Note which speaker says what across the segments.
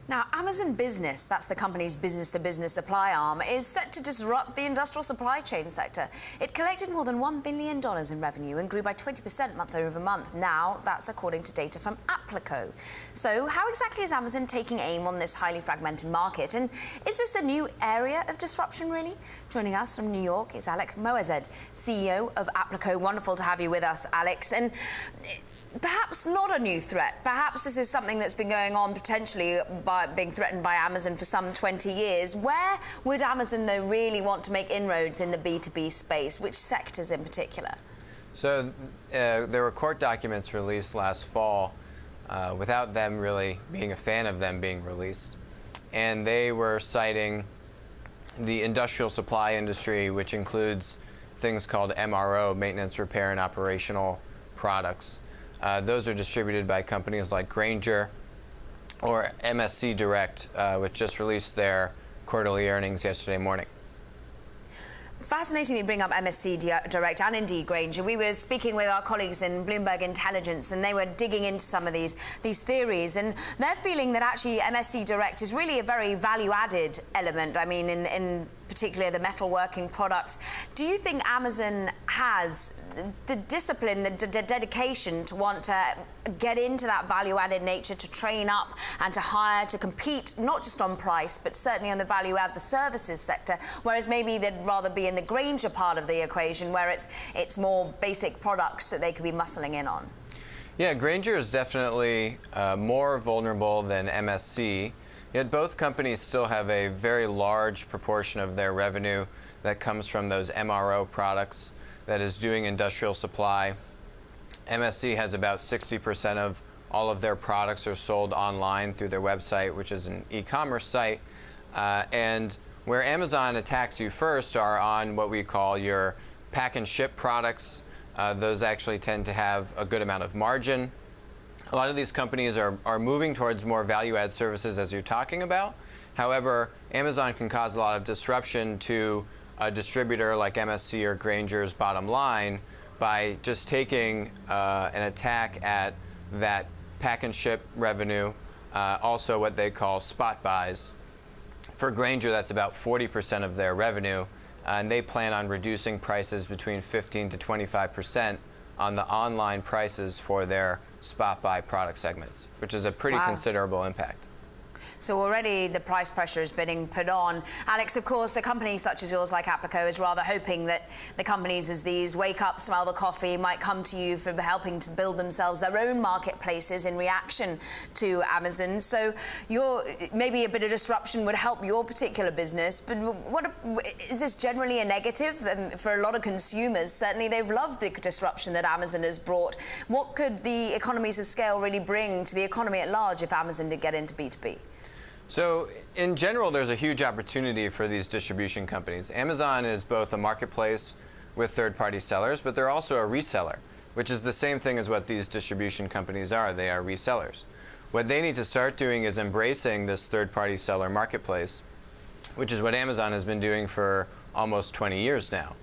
Speaker 1: Now, Amazon Business, that's the company's business-to-business supply arm, is set to disrupt the industrial supply chain sector. It collected more than $1 billion in revenue and grew by 20% month over month. Now, that's according to data from Applico. So how exactly is Amazon taking aim on this highly fragmented market? And is this a new area of disruption, really? Joining us from New York is Alex Moazed, CEO of Applico. Wonderful to have you with us, Alex. And perhaps not a new threat. Perhaps this is something that's been going on potentially by being threatened by Amazon for some 20 years. Where would Amazon, though, really want to make inroads in the B2B space? Which sectors in particular?
Speaker 2: So there were court documents released last fall without them really being a fan of them being released. And they were citing the industrial supply industry, which includes things called MRO, maintenance, repair, and operational products. Those are distributed by companies like Grainger or MSC Direct, which just released their quarterly earnings yesterday morning.
Speaker 1: Fascinating that you bring up MSC Direct and indeed Grainger. We were speaking with our colleagues in Bloomberg Intelligence and they were digging into some of these theories, and they're feeling that actually MSC Direct is really a very value-added element. I mean, in particularly the metalworking products. Do you think Amazon has the discipline, the dedication to want to get into that value-added nature, to train up and to hire, to compete, not just on price, but certainly on the value-add, the services sector, whereas maybe they'd rather be in the Grainger part of the equation, where it's more basic products that they could be muscling in on?
Speaker 2: Yeah, Grainger is definitely more vulnerable than MSC. Yet both companies still have a very large proportion of their revenue that comes from those MRO products that is doing industrial supply. MSC has about 60% of all of their products are sold online through their website, which is an e-commerce site. And where Amazon attacks you first are on what we call your pack and ship products. Those actually tend to have a good amount of margin. A lot of these companies are moving towards more value-add services, as you're talking about. However, Amazon can cause a lot of disruption to a distributor like MSC or Grainger's bottom line by just taking an attack at that pack and ship revenue, also what they call spot buys. For Grainger, that's about 40% of their revenue, and they plan on reducing prices between 15 to 25% on the online prices for their spot buy product segments, which is a pretty considerable impact.
Speaker 1: So already the price pressure is being put on. Alex, of course, a company such as yours, like Applico, is rather hoping that the companies as these wake up, smell the coffee, might come to you for helping to build themselves their own marketplaces in reaction to Amazon. So maybe a bit of disruption would help your particular business, but is this generally a negative? For a lot of consumers, certainly they've loved the disruption that Amazon has brought. What could the economies of scale really bring to the economy at large if Amazon did get into B2B?
Speaker 2: So in general, there's a huge opportunity for these distribution companies. Amazon is both a marketplace with third-party sellers, but they're also a reseller, which is the same thing as what these distribution companies are. They are resellers. What they need to start doing is embracing this third-party seller marketplace, which is what Amazon has been doing for almost 20 years now.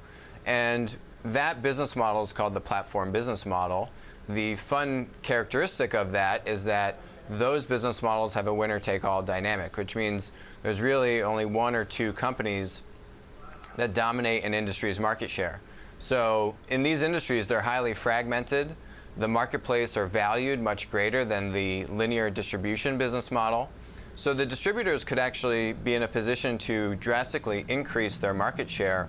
Speaker 2: And that business model is called the platform business model. The fun characteristic of that is that those business models have a winner-take-all dynamic, which means there's really only one or two companies that dominate an industry's market share. So in these industries, they're highly fragmented. The marketplace are valued much greater than the linear distribution business model. So the distributors could actually be in a position to drastically increase their market share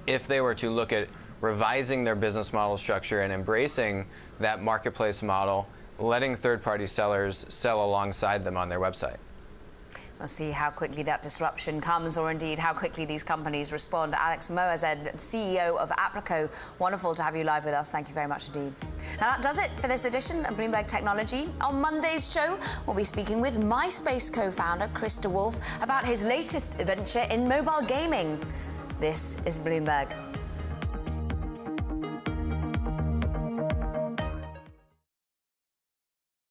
Speaker 2: if they were to look at revising their business model structure and embracing that marketplace model, letting third-party sellers sell alongside them on their website.
Speaker 1: We'll see how quickly that disruption comes, or indeed how quickly these companies respond. Alex Moazed, CEO of Applico, wonderful to have you live with us. Thank you very much indeed. Now that does it for this edition of Bloomberg Technology. On Monday's show, we'll be speaking with MySpace co-founder Chris DeWolf about his latest venture in mobile gaming. This is Bloomberg.